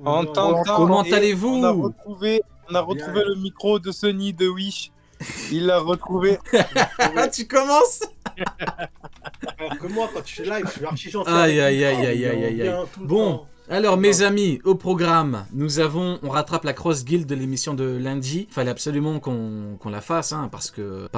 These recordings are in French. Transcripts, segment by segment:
En Bonjour. t'entend. Comment Et allez-vous? on a retrouvé le micro de Sony de Wish. Il l'a retrouvé. Ah, tu commences? Alors que moi, quand je suis live, je suis archi gentil Aïe, avec aïe, lui. aïe, Oh, aïe, aïe, aïe, aïe. bien tout le Bon, temps. alors Tout le mes temps. amis, au programme, on rattrape la Cross Guild de l'émission de lundi. Fallait absolument qu'on la fasse, hein, parce que,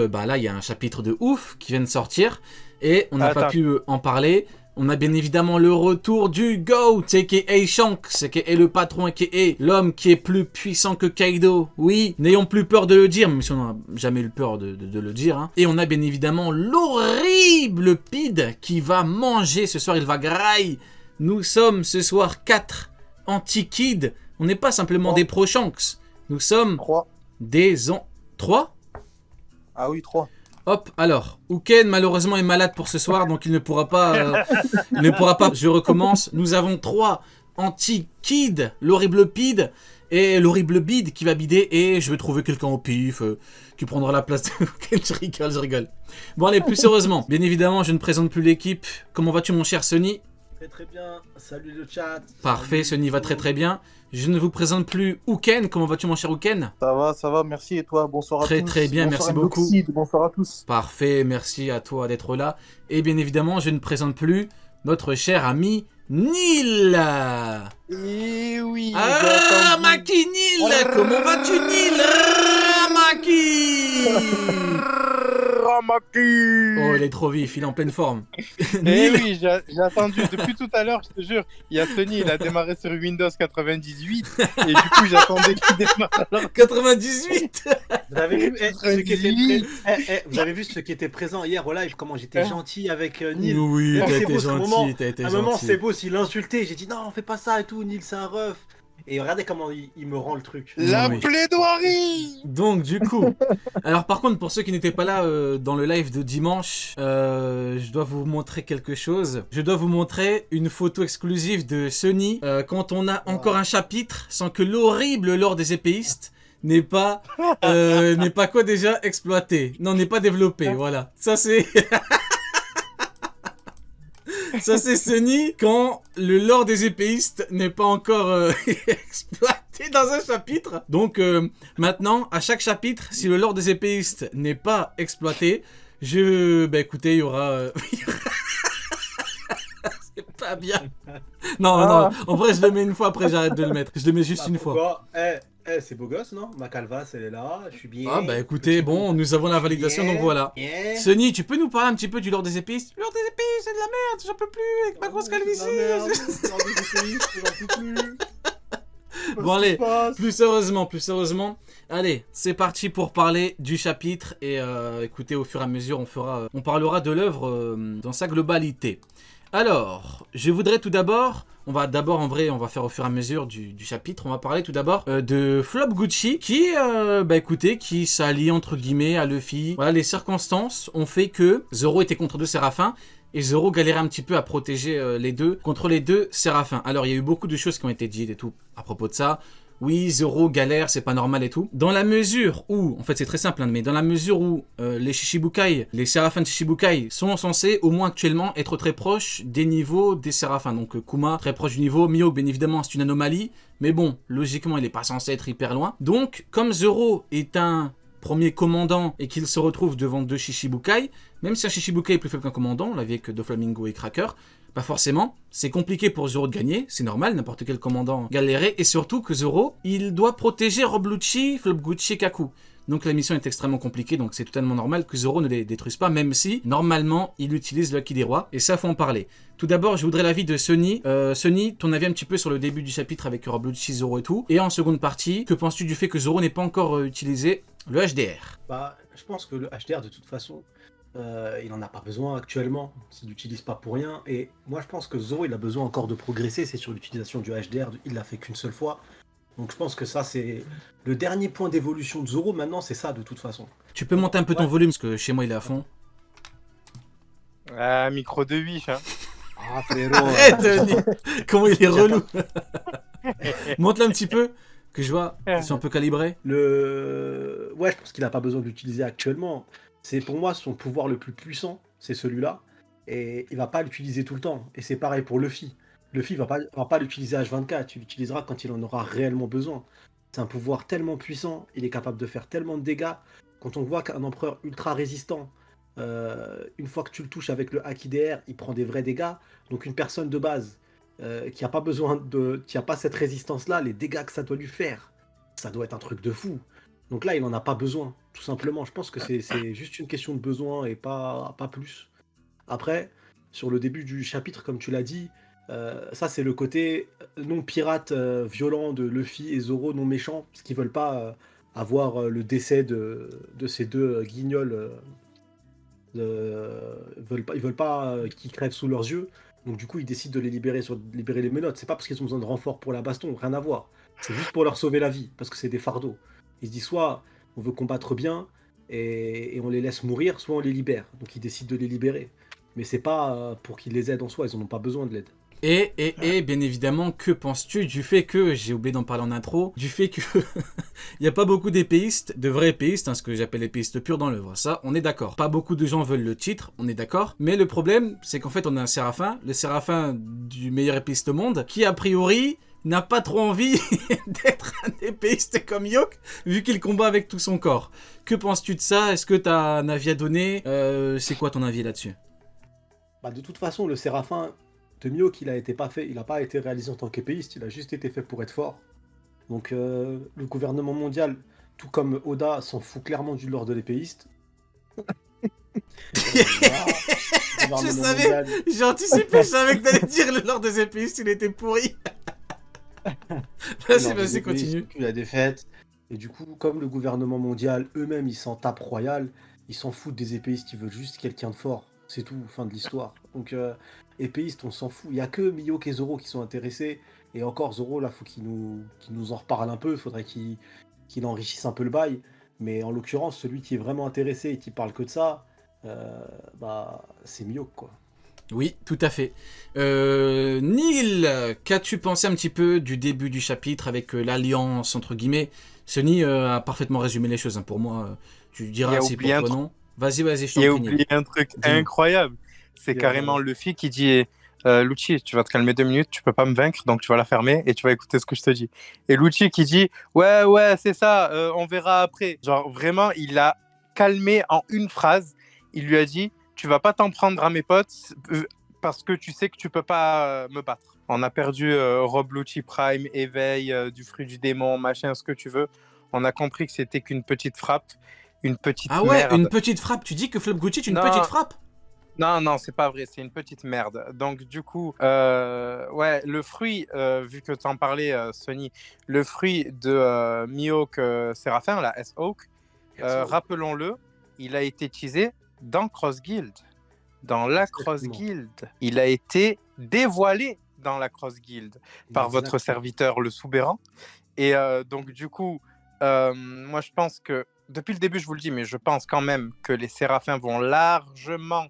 bah là, il y a un chapitre de ouf qui vient de sortir, et on n'a pas Attends. pu en parler. On a bien évidemment le retour du GOAT, a.k.a. Shanks, a.k.a. le patron, a.k.a. l'homme qui est plus puissant que Kaido. Oui, n'ayons plus peur de le dire, même si on n'a jamais eu peur de le dire. Hein. Et on a bien évidemment l'horrible Pid qui va manger ce soir, il va grailler. Nous sommes ce soir 4 anti-kids. On n'est pas simplement Trois. des pro-Shanks. Nous sommes 3. des 3. Ah oui, 3. Hop, alors, Uken malheureusement est malade pour ce soir, donc il ne pourra pas, je recommence. Nous avons 3 anti-kids, l'horrible Pid et l'horrible Bid qui va bider, et je vais trouver quelqu'un au pif qui prendra la place de Uken. Je rigole. Bon allez, plus sérieusement, bien évidemment, je ne présente plus l'équipe. Comment vas-tu mon cher Sony? Très très bien. Salut le chat. Parfait, Salut Sony va très très bien. Je ne vous présente plus Uken. Comment vas-tu mon cher Uken? Ça va, merci. Et toi, bonsoir à Très, tous. très bien, Bonsoir merci beaucoup. Indoxide, bonsoir à tous. Parfait, merci à toi d'être là. Et bien évidemment, je ne présente plus notre cher ami Neil. Et oui, Ah, Maki Neil. Comment vas-tu Neil? Maki. Ramaki. Oh, il est trop vif, il est en pleine forme. Eh Neil. oui, j'ai attendu depuis tout à l'heure, je te jure. Il y a Sony, il a démarré sur Windows 98 et du coup j'attendais qu'il démarre. 98. Vous avez vu, vous avez vu ceux qui étaient présents hier au live, comment j'étais Hein gentil avec Neil. Oui, Même t'as c'est été beau, ce moment. gentil, t'as été À un moment, gentil. c'est beau s'il insultait. J'ai dit non, fais pas ça et tout. Neil, c'est un ref. Et regardez comment il me rend le truc. La Oui. plaidoirie. Donc du coup, alors par contre pour ceux qui n'étaient pas là dans le live de dimanche, je dois vous montrer quelque chose. Je dois vous montrer une photo exclusive de Sony quand on a encore un chapitre sans que l'horrible lore des épéistes n'est pas quoi déjà exploité. Non, n'est pas développé. Voilà. Ça c'est ça c'est Sony quand le lore des épéistes n'est pas encore exploité dans un chapitre. Donc maintenant, à chaque chapitre, si le lore des épéistes n'est pas exploité, écoutez, il y aura... C'est pas bien. Non, non, en vrai, je le mets une fois, après j'arrête de le mettre. Je le mets juste une fois. C'est beau gosse, non? Ma calvasse, elle est là, je suis bien. Ah bah écoutez, bon, nous avons la validation, donc voilà. Yeah. Sony, tu peux nous parler un petit peu du lore des épéistes? Le lore des épéistes, c'est de la merde, j'en peux plus, avec ma grosse calvitie. Bon allez, plus sérieusement, allez, c'est parti pour parler du chapitre, et écoutez, au fur et à mesure, on parlera de l'œuvre dans sa globalité. Alors, je voudrais tout d'abord, on va faire au fur et à mesure du chapitre, on va parler tout d'abord de Flop Gucci, qui s'allie entre guillemets à Luffy. Voilà, les circonstances ont fait que Zoro était contre deux séraphins, et Zoro galérait un petit peu à protéger les deux, contre les deux séraphins. Alors, il y a eu beaucoup de choses qui ont été dites et tout à propos de ça. Oui, Zoro galère, c'est pas normal et tout. Dans la mesure où, en fait c'est très simple, hein, mais dans la mesure où les Shichibukai, les séraphins de Shichibukai sont censés au moins actuellement être très proches des niveaux des séraphins. Donc Kuma très proche du niveau, Mihawk bien évidemment c'est une anomalie, mais bon, logiquement il est pas censé être hyper loin. Donc comme Zoro est un premier commandant et qu'il se retrouve devant deux Shichibukai, même si un Shichibukai est plus faible qu'un commandant, on l'a vu avec Doflamingo et Cracker, bah forcément, c'est compliqué pour Zoro de gagner, c'est normal, n'importe quel commandant galérait, et surtout que Zoro, il doit protéger Rob Lucci, Flop Gucci et Kaku. Donc la mission est extrêmement compliquée, donc c'est totalement normal que Zoro ne les détruise pas, même si, normalement, il utilise le Haki des Rois, et ça, faut en parler. Tout d'abord, je voudrais l'avis de Sony. Sony, ton avis un petit peu sur le début du chapitre avec Rob Lucci, Zoro et tout. Et en seconde partie, que penses-tu du fait que Zoro n'ait pas encore utilisé le HDR? Bah, je pense que le HDR, de toute façon, il n'en a pas besoin actuellement, il l'utilise pas pour rien, et moi je pense que Zoro il a besoin encore de progresser, c'est sur l'utilisation du HDR, il l'a fait qu'une seule fois, donc je pense que ça c'est le dernier point d'évolution de Zoro, maintenant c'est ça de toute façon. Tu peux monter un peu ton volume, parce que chez moi il est à fond. Ah, micro de Wish, hein. Ah frérot, Arrête, comment il est relou. Monte-le un petit peu, que je vois, si on peut calibrer. Ouais, je pense qu'il a pas besoin d'utiliser actuellement, c'est pour moi son pouvoir le plus puissant, c'est celui-là, et il va pas l'utiliser tout le temps, et c'est pareil pour Luffy. Luffy va pas l'utiliser H24, il l'utilisera quand il en aura réellement besoin. C'est un pouvoir tellement puissant, il est capable de faire tellement de dégâts. Quand on voit qu'un empereur ultra résistant, une fois que tu le touches avec le Haki DR, il prend des vrais dégâts. Donc une personne de base qui a pas besoin qui a pas cette résistance-là, les dégâts que ça doit lui faire, ça doit être un truc de fou. Donc là, il en a pas besoin, tout simplement. Je pense que c'est juste une question de besoin et pas plus. Après, sur le début du chapitre, comme tu l'as dit, ça c'est le côté non pirate violent de Luffy et Zoro non méchant, parce qu'ils veulent pas avoir le décès de ces deux guignols. Ils veulent pas qu'ils crèvent sous leurs yeux. Donc du coup, ils décident de les libérer les menottes. C'est pas parce qu'ils ont besoin de renfort pour la baston, rien à voir. C'est juste pour leur sauver la vie, parce que c'est des fardeaux. Ils se disent soit on veut combattre bien et on les laisse mourir, soit on les libère. Donc ils décident de les libérer. Mais c'est pas pour qu'ils les aident en soi, ils en ont pas besoin de l'aide. Et bien évidemment, que penses-tu du fait que, j'ai oublié d'en parler en intro, du fait que il n'y a pas beaucoup d'épéistes, de vrais épéistes, hein, ce que j'appelle épéistes purs dans l'œuvre, ça on est d'accord. Pas beaucoup de gens veulent le titre, on est d'accord. Mais le problème, c'est qu'en fait on a un séraphin, le séraphin du meilleur épéiste au monde, qui a priori n'a pas trop envie d'être un épéiste comme Yoke, vu qu'il combat avec tout son corps. Que penses-tu de ça? Est-ce que tu as un avis à donner? C'est quoi ton avis là-dessus? Bah, de toute façon, le Séraphin de Mihawk, il n'a pas été réalisé en tant qu'épéiste, il a juste été fait pour être fort. Donc le gouvernement mondial, tout comme Oda, s'en fout clairement du lore de l'épéiste. Je savais, j'ai anticipé, je savais que t'allais dire le lore des épéistes, il était pourri. Vas-y, continue. La défaite. Et du coup, comme le gouvernement mondial, eux-mêmes, ils s'en tapent royal, ils s'en foutent des épéistes, ils veulent juste quelqu'un de fort. C'est tout, fin de l'histoire. Donc, épéistes, on s'en fout. Il n'y a que Mihawk et Zoro qui sont intéressés. Et encore, Zoro, là, faut qu'il nous en reparle un peu. Il faudrait qu'il enrichisse un peu le bail. Mais en l'occurrence, celui qui est vraiment intéressé et qui parle que de ça, c'est Mihawk, quoi. Oui, tout à fait. Neil, qu'as-tu pensé un petit peu du début du chapitre avec l'alliance, entre guillemets? Sonny a parfaitement résumé les choses, hein. Pour moi, tu diras si pour toi non. Vas-y, je t'en prie. Il a oublié un truc incroyable. C'est carrément Luffy qui dit Lucci, tu vas te calmer 2 minutes, tu peux pas me vaincre, donc tu vas la fermer et tu vas écouter ce que je te dis. Et Lucci qui dit ouais, c'est ça, on verra après. Genre vraiment, il l'a calmé en une phrase. Il lui a dit tu vas pas t'en prendre à mes potes parce que tu sais que tu peux pas me battre. On a perdu Rob Lucci Prime, éveil, du fruit du démon, machin, ce que tu veux. On a compris que c'était qu'une petite frappe. Une petite merde. Ah ouais, une petite frappe. Tu dis que Flop Gucci est une petite frappe? Non, c'est pas vrai, c'est une petite merde. Donc du coup, ouais, le fruit, vu que tu en parlais, Sonny, le fruit de Mihawk Séraphin, la S-Hawk, rappelons-le, il a été teasé dans Cross Guild. Dans la Cross Guild. Il a été dévoilé dans la Cross Guild par votre serviteur, le Soubéran. Et donc du coup, moi je pense que depuis le début, je vous le dis, mais je pense quand même que les Séraphins vont largement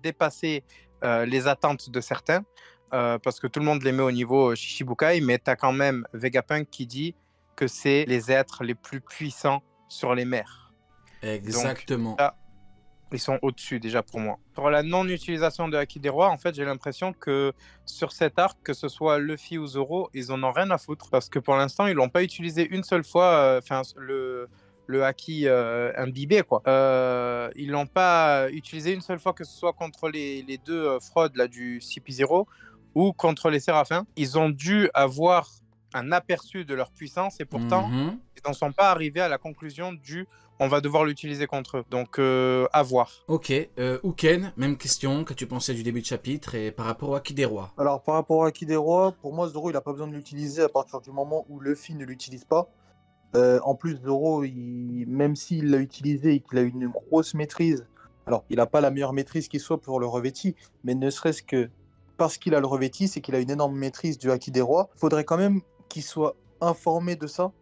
dépasser les attentes de certains, parce que tout le monde les met au niveau Shichibukai, mais tu as quand même Vegapunk qui dit que c'est les êtres les plus puissants sur les mers. Exactement. Donc, là, ils sont au-dessus déjà pour moi. Pour la non-utilisation de Haki des Rois, en fait, j'ai l'impression que sur cet arc, que ce soit Luffy ou Zoro, ils en ont rien à foutre parce que pour l'instant, ils l'ont pas utilisé une seule fois. Le Haki imbibé, quoi. Ils l'ont pas utilisé une seule fois, que ce soit contre les deux fraudes là du CP0 ou contre les Séraphins. Ils ont dû avoir un aperçu de leur puissance et pourtant, ils n'en sont pas arrivés à la conclusion du on va devoir l'utiliser contre eux. Donc, à voir. Ok. Uken, même question. Qu'as-tu pensé du début de chapitre et par rapport au Haki des Rois? Alors, par rapport au Haki des Rois, pour moi, Zoro, il n'a pas besoin de l'utiliser à partir du moment où Luffy ne l'utilise pas. En plus, Zoro, même s'il l'a utilisé et qu'il a une grosse maîtrise, alors, il n'a pas la meilleure maîtrise qui soit pour le revêti, mais ne serait-ce que parce qu'il a le revêti, c'est qu'il a une énorme maîtrise du Haki des Rois. Il faudrait quand même qu'il soit informé de ça,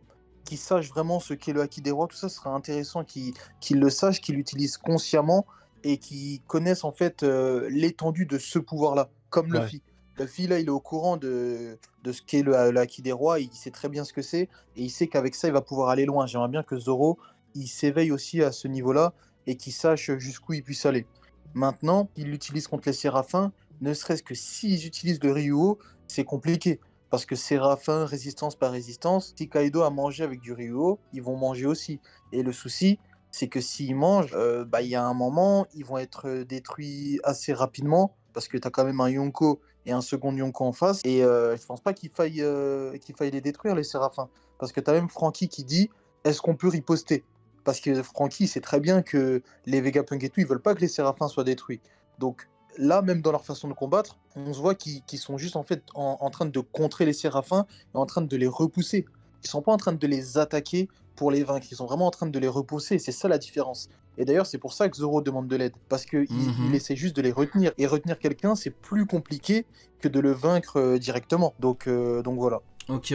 qu'il sache vraiment ce qu'est le Haki des Rois. Tout ça serait intéressant qu'il le sache, qu'il l'utilise consciemment et qu'il connaisse en fait l'étendue de ce pouvoir-là, comme Luffy. Luffy, là, il est au courant de ce qu'est le Haki des Rois, il sait très bien ce que c'est, et il sait qu'avec ça, il va pouvoir aller loin. J'aimerais bien que Zoro, il s'éveille aussi à ce niveau-là, et qu'il sache jusqu'où il puisse aller. Maintenant, il l'utilise contre les Séraphins, ne serait-ce que s'ils utilisent le Ryuo, c'est compliqué. Parce que Séraphin, résistance par résistance, si Kaido a mangé avec du Ryuo, ils vont manger aussi. Et le souci, c'est que s'ils mangent, il y a un moment, ils vont être détruits assez rapidement, parce que tu as quand même un Yonko et un second Yonko en face. Et je pense pas qu'il faille les détruire, les Séraphins. Parce que tu as même Franky qui dit, est-ce qu'on peut riposter? Parce que Franky sait très bien que les Vegapunk et tout, ils veulent pas que les Séraphins soient détruits. Donc là, même dans leur façon de combattre, on se voit qu'ils sont juste en fait en train de contrer les Séraphins et en train de les repousser. Ils sont pas en train de les attaquer pour les vaincre, ils sont vraiment en train de les repousser, c'est ça la différence. Et d'ailleurs, c'est pour ça que Zoro demande de l'aide, parce qu'il il essaie juste de les retenir. Et retenir quelqu'un, c'est plus compliqué que de le vaincre directement. Donc voilà. Ok.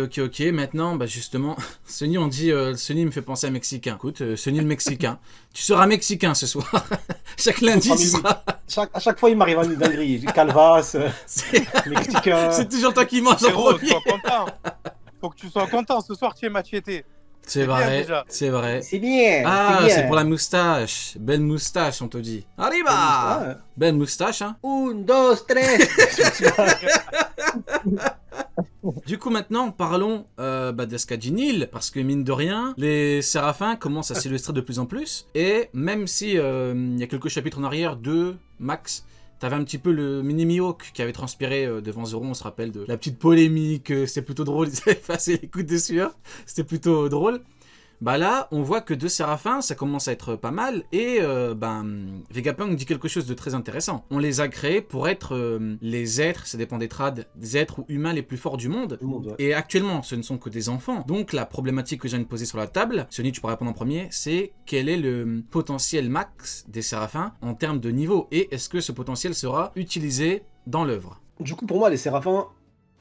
Maintenant, bah justement, Sunny, on dit Sunny me fait penser à Mexicain. Écoute, Sunny le Mexicain. Tu seras Mexicain ce soir. Chaque lundi, tu seras. À chaque fois, il m'arrive une dinguerie. Du Calvas, Mexicain. C'est toujours toi qui manges en Frérot, premier. sois content. Faut que tu sois content. Ce soir, tu es Machete. C'est bien, vrai, déjà. c'est vrai. C'est bien. Ah, bien. c'est pour la moustache. Belle moustache, on te dit. Arriba. Ah, Belle moustache, hein. 1, 2, 3. Du coup, maintenant, parlons d'Escadinil, parce que mine de rien, les Séraphins commencent à s'illustrer de plus en plus. Et même si il y a quelques chapitres en arrière, 2 max, t'avais un petit peu le mini Mihawk qui avait transpiré devant Zoro, on se rappelle de la petite polémique, c'était plutôt drôle, ils avaient passé les coups de sueur, c'était plutôt drôle. Bah là, on voit que 2 Séraphins, ça commence à être pas mal, et Vegapunk dit quelque chose de très intéressant. On les a créés pour être les êtres, ça dépend des trades, des êtres ou humains les plus forts du monde. Ouais. Et actuellement, ce ne sont que des enfants. Donc la problématique que je viens de poser sur la table, Sony, tu pourras répondre en premier, c'est quel est le potentiel max des Séraphins en termes de niveau, et est-ce que ce potentiel sera utilisé dans l'œuvre? Du coup, pour moi, les Séraphins,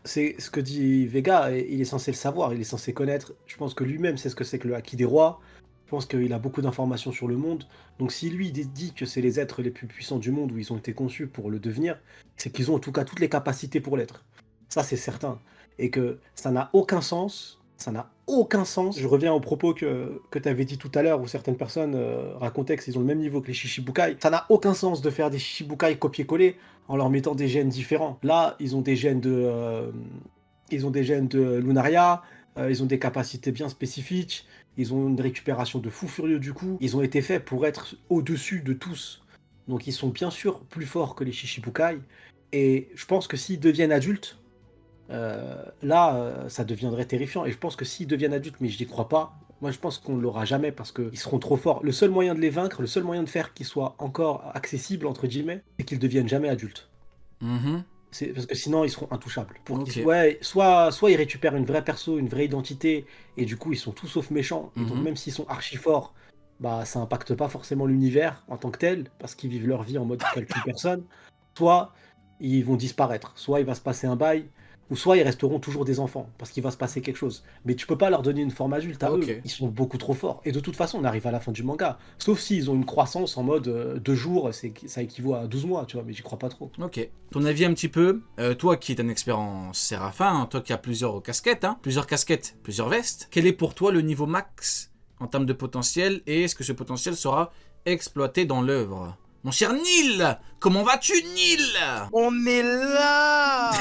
c'est ce que dit Vega, et il est censé le savoir, il est censé connaître. Je pense que lui-même sait ce que c'est que le Haki des rois. Je pense qu'il a beaucoup d'informations sur le monde. Donc si lui dit que c'est les êtres les plus puissants du monde, où ils ont été conçus pour le devenir, c'est qu'ils ont en tout cas toutes les capacités pour l'être. Ça, c'est certain. Et que ça n'a aucun sens. Ça n'a aucun sens. Je reviens aux propos que tu avais dit tout à l'heure, où certaines personnes racontaient qu'ils ont le même niveau que les Shichibukai. Ça n'a aucun sens de faire des Shichibukai copier-coller en leur mettant des gènes différents. Là, ils ont des gènes de Lunaria, ils ont des capacités bien spécifiques, ils ont une récupération de fou furieux du coup. Ils ont été faits pour être au-dessus de tous. Donc ils sont bien sûr plus forts que les Shichibukai. Et je pense que s'ils deviennent adultes, ça deviendrait terrifiant. Et je pense que s'ils deviennent adultes, mais je n'y crois pas, moi je pense qu'on ne l'aura jamais parce qu'ils seront trop forts. Le seul moyen de les vaincre, le seul moyen de faire qu'ils soient encore accessibles, entre guillemets, c'est qu'ils deviennent jamais adultes. C'est parce que sinon ils seront intouchables. Soit ils récupèrent une vraie perso, une vraie identité, et du coup ils sont tout sauf méchants. Et donc même s'ils sont archi forts, bah ça impacte pas forcément l'univers en tant que tel, parce qu'ils vivent leur vie en mode calcul personne. Soit ils vont disparaître, soit il va se passer un bail, ou soit ils resteront toujours des enfants, parce qu'il va se passer quelque chose. Mais tu peux pas leur donner une forme adulte à eux, ils sont beaucoup trop forts. Et de toute façon, on arrive à la fin du manga. Sauf s'ils ont une croissance en mode 2 jours, ça équivaut à 12 mois, tu vois, mais j'y crois pas trop. Ok. Ton avis un petit peu, toi qui es un expert en Séraphin, toi qui as plusieurs casquettes, plusieurs vestes, quel est pour toi le niveau max en termes de potentiel, et est-ce que ce potentiel sera exploité dans l'œuvre? Mon cher Nil, comment vas-tu, Nil? On est là.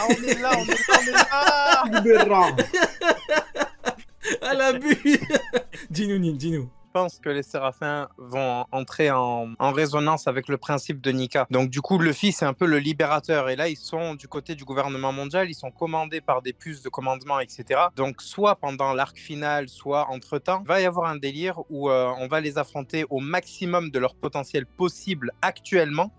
À la bulle. Dis-nous, Nil, dis-nous. Je pense que les Séraphins vont entrer en résonance avec le principe de Nika. Donc du coup, Luffy, c'est un peu le libérateur. Et là, ils sont du côté du gouvernement mondial, ils sont commandés par des puces de commandement, etc. Donc soit pendant l'arc final, soit entre-temps, il va y avoir un délire où on va les affronter au maximum de leur potentiel possible actuellement,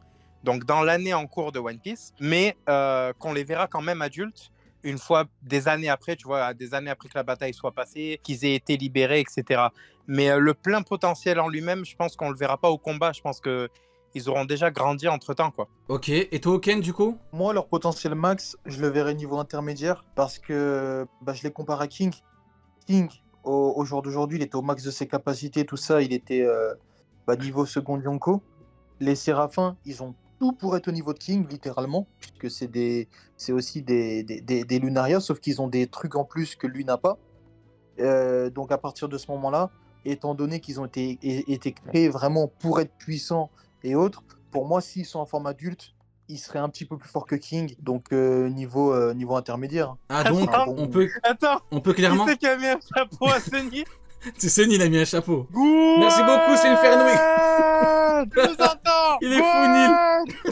donc dans l'année en cours de One Piece, mais qu'on les verra quand même adultes, une fois des années après, tu vois, des années après que la bataille soit passée, qu'ils aient été libérés, etc. Mais le plein potentiel en lui-même, je pense qu'on ne le verra pas au combat. Je pense qu'ils auront déjà grandi entre-temps, quoi. Ok, et toi, Ken, du coup? Moi, leur potentiel max, je le verrai niveau intermédiaire parce que je les compare à King. King, au jour d'aujourd'hui, il était au max de ses capacités, tout ça. Il était niveau second Yonko. Les Séraphins, ils ont tout pour être au niveau de King, littéralement, puisque c'est aussi des Lunaria, sauf qu'ils ont des trucs en plus que lui n'a pas. Donc à partir de ce moment-là, étant donné qu'ils ont été créés vraiment pour être puissants et autres, pour moi, s'ils sont en forme adulte, il serait un petit peu plus fort que King, donc niveau intermédiaire. Ah donc Attends. on peut clairement. Qui c'est qui a mis un chapeau à Sunny? C'est Sunny, il a mis un chapeau. Merci beaucoup, c'est une Fernouille. Je vous entends. Il est fou, Nil.